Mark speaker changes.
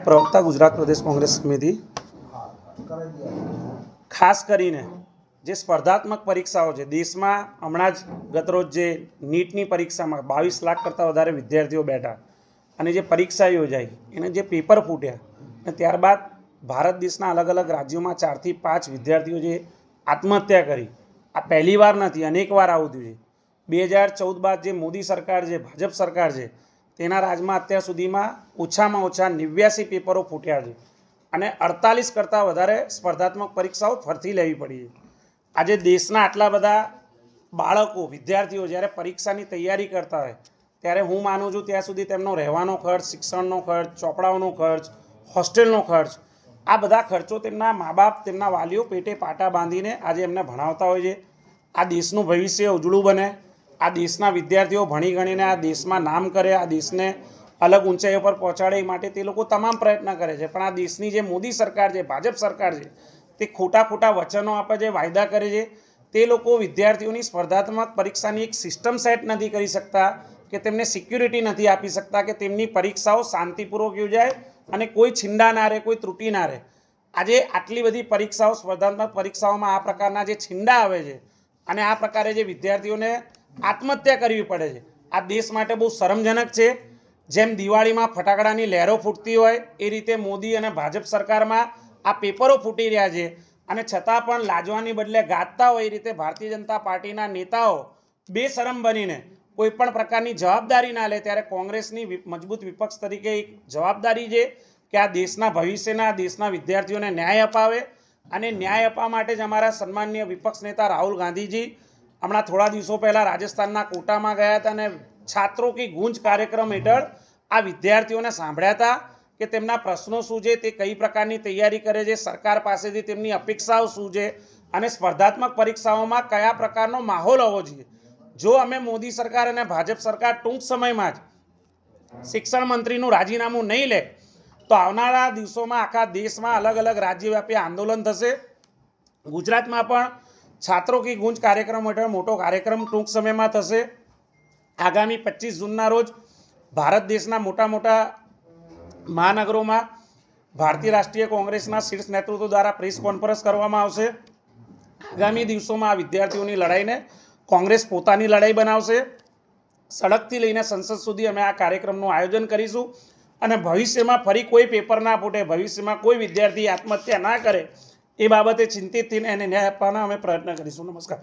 Speaker 1: પ્રવક્તા ગુજરાત પ્રદેશ કોંગ્રેસ સમિતિ ખાસ કરીને જે સ્પર્ધાત્મક પરીક્ષાઓ છે દેશમાં હમણાં જ ગતરોજ જે નીટની પરીક્ષામાં 22 લાખ કરતાં વધારે વિદ્યાર્થીઓ બેઠા અને જે પરીક્ષા યોજાઈ એને જે પેપર ફૂટ્યા અને ત્યારબાદ ભારત દેશના અલગ અલગ રાજ્યોમાં 4 થી 5 વિદ્યાર્થીઓ જે આત્મહત્યા કરી, આ પહેલી વાર નથી, અનેક વાર આવું થયું છે। 2014 બાદ જે મોદી સરકાર છે, ભાજપ સરકાર છે, તેના રાજમાં અત્યાર સુધીમાં ઓછામાં ઓછા 89 પેપરો ફૂટ્યા છે અને 48 કરતાં વધારે સ્પર્ધાત્મક પરીક્ષાઓ ફરતી લેવી પડી છે। આજે દેશના આટલા બધા બાળકો વિદ્યાર્થીઓ જ્યારે પરીક્ષાની તૈયારી કરતા હોય ત્યારે હું માનું છું ત્યાં સુધી તેમનો રહેવાનો ખર્ચ, શિક્ષણનો ખર્ચ, ચોપડાઓનો ખર્ચ, હોસ્ટેલનો ખર્ચ, આ બધા ખર્ચો તેમના મા બાપ, તેમના વાલીઓ પેટે પાટા બાંધીને આજે એમને ભણાવતા હોય છે। આ દેશનું ભવિષ્ય ઉજળું બને, આ દેશના વિદ્યાર્થીઓ ભણી ગણીને આ દેશમાં નામ કરે, આ દેશને અલગ ઊંચાઈઓ પર પહોંચાડે એ માટે તે લોકો તમામ પ્રયત્ન કરે છે। પણ આ દેશની જે મોદી સરકાર છે, ભાજપ સરકાર છે, તે ખોટા વચનો આપે છે, વાયદા કરે છે। તે લોકો વિદ્યાર્થીઓની સ્પર્ધાત્મક પરીક્ષાની એક સિસ્ટમ સેટ નથી કરી શકતા કે તેમને સિક્યુરિટી નથી આપી શકતા કે તેમની પરીક્ષાઓ શાંતિપૂર્વક યોજાય અને કોઈ છિંડા ના રહે, કોઈ ત્રુટિ ના રહે। આજે આટલી બધી પરીક્ષાઓ, સ્પર્ધાત્મક પરીક્ષાઓમાં આ પ્રકારના જે છિંડા આવે છે અને આ પ્રકારે જે વિદ્યાર્થીઓને આત્મહત્યા કરવી પડે છે, આ દેશ માટે બહુ શરમજનક છે। જેમ દિવાળીમાં ફટાકડાની લહેરો ફૂટતી હોય એ રીતે મોદી અને ભાજપ સરકારમાં આ પેપરો ફૂટી રહ્યા છે અને છતાં પણ લાજવાની બદલે ગાજતા હોય એ રીતે ભારતીય જનતા પાર્ટીના નેતાઓ બેશરમ બનીને કોઈ પણ પ્રકારની જવાબદારી ના લે ત્યારે કોંગ્રેસની મજબૂત વિપક્ષ તરીકે એક જવાબદારી છે કે આ દેશના ભવિષ્યના, આ દેશના વિદ્યાર્થીઓને ન્યાય અપાવે અને ન્યાય અપાવવા માટે જ અમારા સન્માનીય વિપક્ષ નેતા રાહુલ ગાંધીજી હમણાં થોડા દિવસો પહેલાં રાજસ્થાનના કોટામાં ગયા હતા અને છાત્રો કી ગૂંજ કાર્યક્રમ હેઠળ આ વિદ્યાર્થીઓને સાંભળ્યા હતા કે તેમના પ્રશ્નો શું છે, તે કઈ પ્રકારની તૈયારી કરે છે, સરકાર પાસેથી તેમની અપેક્ષાઓ શું છે અને સ્પર્ધાત્મક પરીક્ષાઓમાં કયા પ્રકારનો માહોલ હોવો જોઈએ। જો અમે મોદી સરકાર અને ભાજપ સરકાર ટૂંક સમયમાં જ શિક્ષણ મંત્રીનું રાજીનામું નહીં લે તો આવનારા દિવસોમાં આખા દેશમાં અલગ અલગ રાજ્યવ્યાપી આંદોલન થશે। ગુજરાતમાં પણ છાત્રો કી ગૂંજ કાર્યક્રમ હેઠળ મોટો કાર્યક્રમ ટૂંક સમયમાં થશે। આગામી 25 જૂનના રોજ ભારત દેશના મોટા મોટા મહાનગરોમાં ભારતીય રાષ્ટ્રીય કોંગ્રેસના શીર્ષ નેતૃત્વ દ્વારા પ્રેસ કોન્ફરન્સ કરવામાં આવશે। આગામી દિવસોમાં આ વિદ્યાર્થીઓની લડાઈને કોંગ્રેસ પોતાની લડાઈ બનાવશે। સડકથી લઈને સંસદ સુધી અમે આ કાર્યક્રમનું આયોજન કરીશું અને ભવિષ્યમાં ફરી કોઈ પેપર ના ફૂટે, ભવિષ્યમાં કોઈ વિદ્યાર્થી આત્મહત્યા ના કરે એ બાબતે ચિંતિત થઈને એને ન્યાય આપવાના અમે પ્રયત્ન કરીશું। નમસ્કાર।